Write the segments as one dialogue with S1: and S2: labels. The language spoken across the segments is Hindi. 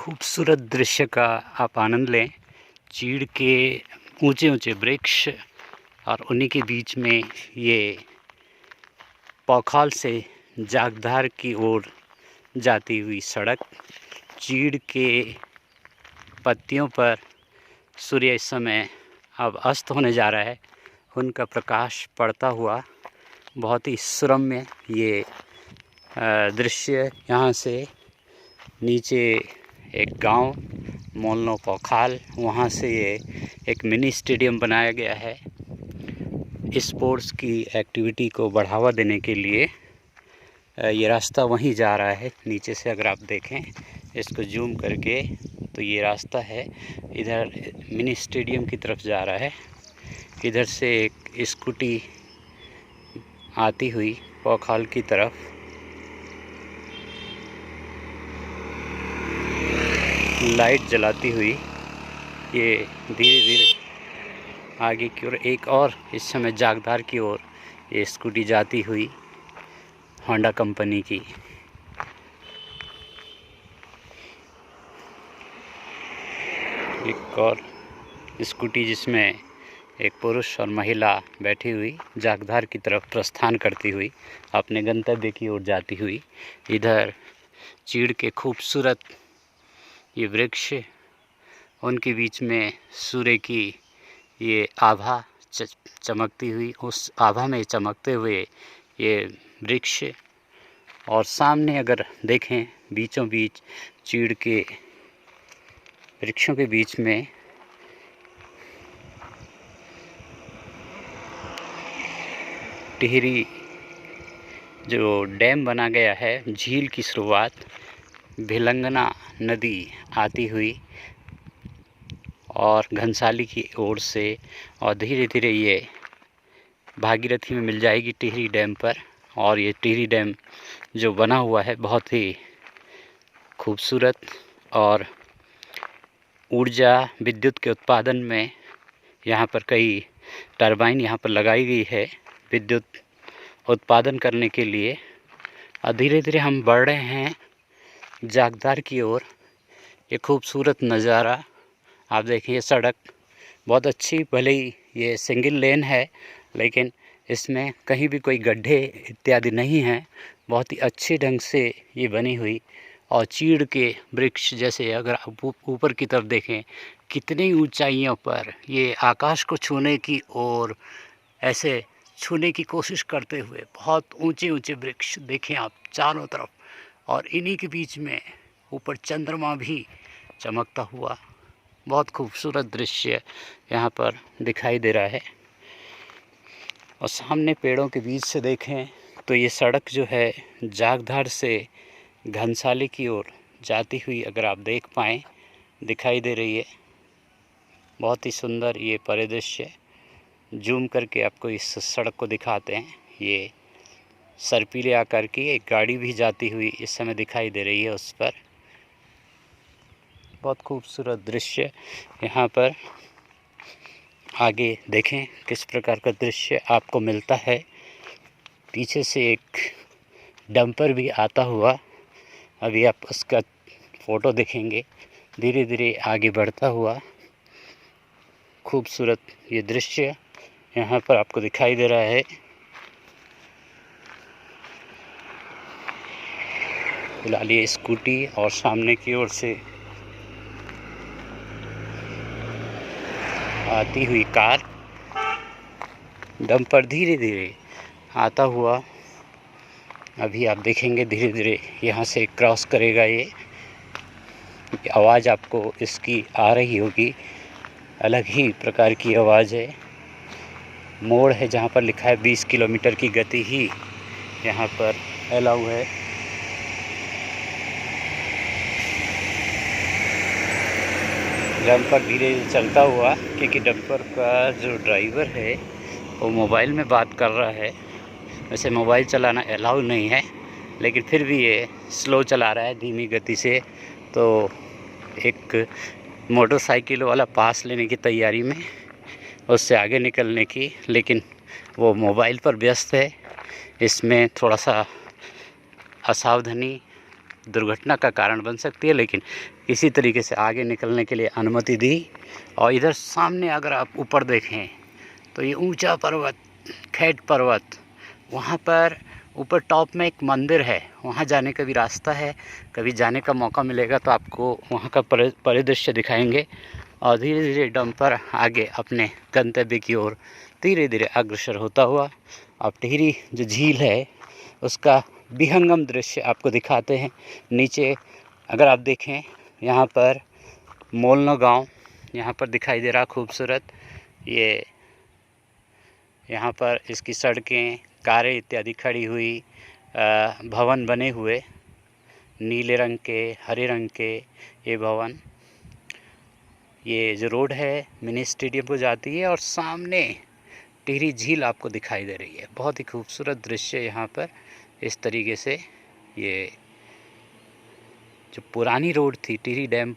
S1: खूबसूरत दृश्य का आप आनंद लें। चीड़ के ऊंचे ऊंचे वृक्ष और उन्हीं के बीच में ये पौखाल से जागधार की ओर जाती हुई सड़क। चीड़ के पत्तियों पर सूर्य इस समय अब अस्त होने जा रहा है। उनका प्रकाश पड़ता हुआ बहुत ही सुरम्य ये दृश्य। यहाँ से नीचे एक गांव मोलनो पौखाल, वहाँ से ये एक मिनी स्टेडियम बनाया गया है। स्पोर्ट्स की एक्टिविटी को बढ़ावा देने के लिए ये रास्ता वहीं जा रहा है। नीचे से अगर आप देखें इसको जूम करके तो ये रास्ता है, इधर मिनी स्टेडियम की तरफ जा रहा है। इधर से एक स्कूटी आती हुई पौखाल की तरफ, लाइट जलाती हुई ये धीरे धीरे आगे की ओर, एक और इस समय जागधार की ओर ये स्कूटी जाती हुई होंडा कंपनी की। एक और स्कूटी जिसमें एक पुरुष और महिला बैठी हुई जागधार की तरफ प्रस्थान करती हुई अपने गंतव्य की ओर जाती हुई। इधर चीड़ के खूबसूरत ये वृक्ष, उनके बीच में सूर्य की ये आभा चमकती हुई, उस आभा में चमकते हुए ये वृक्ष, और सामने अगर देखें बीचों बीच चीड़ के वृक्षों के बीच में टिहरी जो डैम बना गया है, झील की शुरुआत भिलंगना नदी आती हुई और घनसाली की ओर से, और धीरे धीरे ये भागीरथी में मिल जाएगी टिहरी डैम पर। और ये टिहरी डैम जो बना हुआ है बहुत ही खूबसूरत, और ऊर्जा विद्युत के उत्पादन में यहाँ पर कई टरबाइन यहाँ पर लगाई गई है विद्युत उत्पादन करने के लिए। और धीरे धीरे हम बढ़ रहे हैं जागधार की ओर। ये खूबसूरत नज़ारा आप देखें। ये सड़क बहुत अच्छी, भले ही ये सिंगल लेन है लेकिन इसमें कहीं भी कोई गड्ढे इत्यादि नहीं हैं। बहुत ही अच्छे ढंग से ये बनी हुई, और चीड़ के वृक्ष जैसे अगर आप ऊपर की तरफ देखें कितनी ऊंचाइयों पर ये आकाश को छूने की और ऐसे छूने की कोशिश करते हुए बहुत ऊंचे ऊंचे वृक्ष देखें आप चारों तरफ, और इन्हीं के बीच में ऊपर चंद्रमा भी चमकता हुआ बहुत खूबसूरत दृश्य यहाँ पर दिखाई दे रहा है। और सामने पेड़ों के बीच से देखें तो ये सड़क जो है जागधार से घनसाली की ओर जाती हुई अगर आप देख पाएँ दिखाई दे रही है। बहुत ही सुंदर ये परिदृश्य, जूम करके आपको इस सड़क को दिखाते हैं। ये सर्पीले आकार की एक गाड़ी भी जाती हुई इस समय दिखाई दे रही है उस पर। बहुत खूबसूरत दृश्य यहाँ पर। आगे देखें किस प्रकार का दृश्य आपको मिलता है। पीछे से एक डंपर भी आता हुआ, अभी आप उसका फ़ोटो देखेंगे, धीरे धीरे आगे बढ़ता हुआ खूबसूरत ये दृश्य यहाँ पर आपको दिखाई दे रहा है। फिलहाल ये स्कूटी और सामने की ओर से आती हुई कार, डंपर धीरे धीरे आता हुआ अभी आप देखेंगे धीरे धीरे यहाँ से क्रॉस करेगा। ये आवाज़ आपको इसकी आ रही होगी, अलग ही प्रकार की आवाज़ है। मोड़ है जहाँ पर लिखा है 20 किलोमीटर की गति ही यहाँ पर अलाउ है। डंपर धीरे चलता हुआ, क्योंकि डंपर का जो ड्राइवर है वो मोबाइल में बात कर रहा है। वैसे मोबाइल चलाना अलाउ नहीं है, लेकिन फिर भी ये स्लो चला रहा है धीमी गति से। तो एक मोटरसाइकिल वाला पास लेने की तैयारी में, उससे आगे निकलने की, लेकिन वो मोबाइल पर व्यस्त है। इसमें थोड़ा सा असावधानी दुर्घटना का कारण बन सकती है, लेकिन इसी तरीके से आगे निकलने के लिए अनुमति दी। और इधर सामने अगर आप ऊपर देखें तो ये ऊंचा पर्वत, खेट पर्वत, वहाँ पर ऊपर टॉप में एक मंदिर है, वहाँ जाने का भी रास्ता है। कभी जाने का मौका मिलेगा तो आपको वहाँ का परिदृश्य दिखाएंगे। और धीरे धीरे डंपर आगे अपने गंतव्य की ओर धीरे धीरे अग्रसर होता हुआ अब टिहरी जो झील है उसका विहंगम दृश्य आपको दिखाते हैं। नीचे अगर आप देखें यहाँ पर मोलनो गांव यहाँ पर दिखाई दे रहा खूबसूरत। ये यहाँ पर इसकी सड़कें, कारें इत्यादि खड़ी हुई, भवन बने हुए नीले रंग के, हरे रंग के ये भवन। ये जो रोड है मिनी स्टेडियम को जाती है और सामने टिहरी झील आपको दिखाई दे रही है। बहुत ही खूबसूरत दृश्य यहाँ पर। इस तरीके से ये जो पुरानी रोड थी टिहरी डैम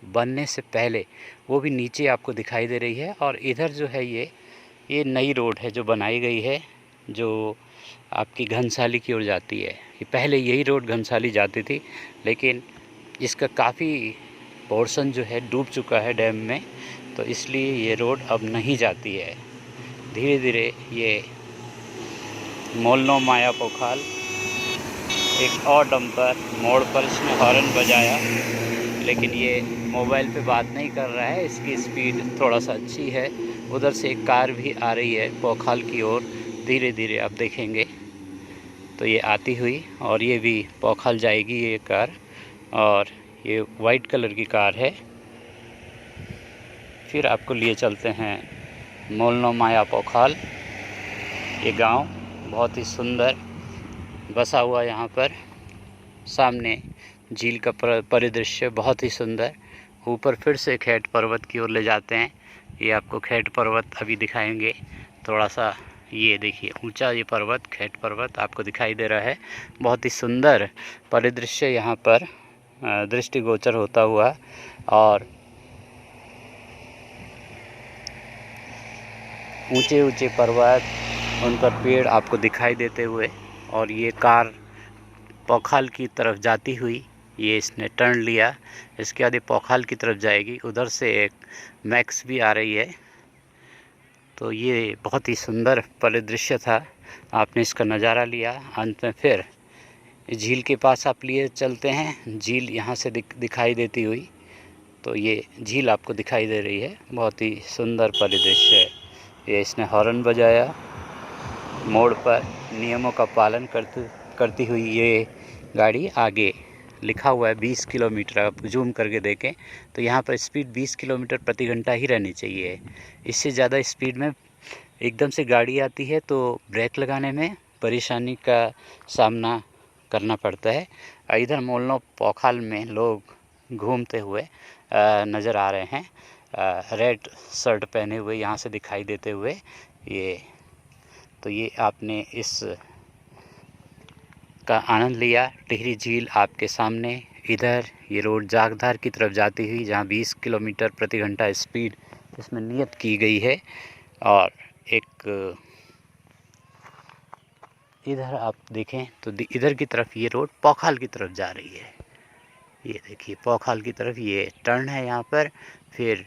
S1: बनने से पहले वो भी नीचे आपको दिखाई दे रही है। और इधर जो है ये नई रोड है जो बनाई गई है, जो आपकी घनसाली की ओर जाती है। ये पहले यही रोड घनसाली जाती थी, लेकिन इसका काफ़ी पोर्शन जो है डूब चुका है डैम में, तो इसलिए ये रोड अब नहीं जाती है। धीरे धीरे ये मोलनो माया पोखाल एक और डंपर मोड़ पर इसने हॉर्न बजाया, लेकिन ये मोबाइल पे बात नहीं कर रहा है, इसकी स्पीड थोड़ा सा अच्छी है। उधर से एक कार भी आ रही है पोखाल की ओर, धीरे धीरे आप देखेंगे तो ये आती हुई, और ये भी पोखाल जाएगी ये कार। और ये वाइट कलर की कार है। फिर आपको लिए चलते हैं मोलनो माया पोखाल। ये गांव बहुत ही सुंदर बसा हुआ यहाँ पर। सामने झील का परिदृश्य बहुत ही सुंदर। ऊपर फिर से खेट पर्वत की ओर ले जाते हैं। ये आपको खेट पर्वत अभी दिखाएंगे थोड़ा सा। ये देखिए ऊंचा ये पर्वत, खेट पर्वत आपको दिखाई दे रहा है। बहुत ही सुंदर परिदृश्य यहाँ पर दृष्टिगोचर होता हुआ। और ऊंचे ऊंचे पर्वत, उन पर पेड़ आपको दिखाई देते हुए, और ये कार पोखाल की तरफ जाती हुई ये इसने टर्न लिया। इसके बाद ये पोखाल की तरफ जाएगी। उधर से एक मैक्स भी आ रही है। तो ये बहुत ही सुंदर परिदृश्य था, आपने इसका नज़ारा लिया। अंत में फिर झील के पास आप लिए चलते हैं। झील यहाँ से दिखाई देती हुई, तो ये झील आपको दिखाई दे रही है। बहुत ही सुंदर परिदृश्य है। ये इसने हॉर्न बजाया मोड़ पर। नियमों का पालन करती हुई ये गाड़ी आगे लिखा हुआ है 20 किलोमीटर। आप जूम करके देखें तो यहाँ पर स्पीड 20 किलोमीटर प्रति घंटा ही रहनी चाहिए। इससे ज़्यादा स्पीड में एकदम से गाड़ी आती है तो ब्रेक लगाने में परेशानी का सामना करना पड़ता है। इधर मोलनो पोखाल में लोग घूमते हुए नज़र आ रहे हैं, रेड शर्ट पहने हुए यहाँ से दिखाई देते हुए। ये आपने इस का आनंद लिया। टिहरी झील आपके सामने। इधर ये रोड जागधार की तरफ जाती हुई, जहाँ 20 किलोमीटर प्रति घंटा स्पीड इसमें नियत की गई है। और एक इधर आप देखें तो इधर की तरफ ये रोड पोखाल की तरफ जा रही है। ये देखिए पोखाल की तरफ ये टर्न है यहाँ पर। फिर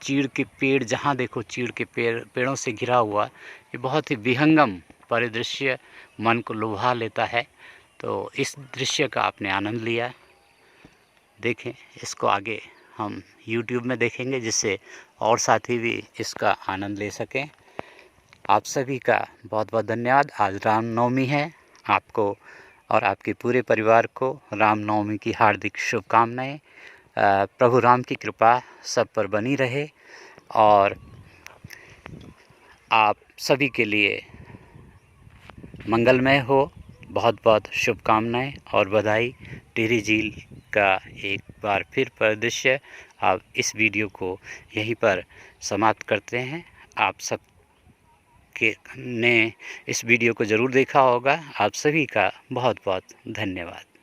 S1: चीड़ के पेड़, जहाँ देखो चीड़ के पेड़ों से घिरा हुआ ये बहुत ही विहंगम परिदृश्य मन को लुभा लेता है। तो इस दृश्य का आपने आनंद लिया। देखें इसको आगे हम YouTube में देखेंगे, जिससे और साथी भी इसका आनंद ले सकें। आप सभी का बहुत बहुत धन्यवाद। आज रामनवमी है। आपको और आपके पूरे परिवार को रामनवमी की हार्दिक शुभकामनाएं। प्रभु राम की कृपा सब पर बनी रहे और आप सभी के लिए मंगलमय हो। बहुत बहुत शुभकामनाएं और बधाई। टिहरी झील का एक बार फिर परिदृश्य। आप इस वीडियो को यहीं पर समाप्त करते हैं। आप सब ने इस वीडियो को ज़रूर देखा होगा। आप सभी का बहुत बहुत धन्यवाद।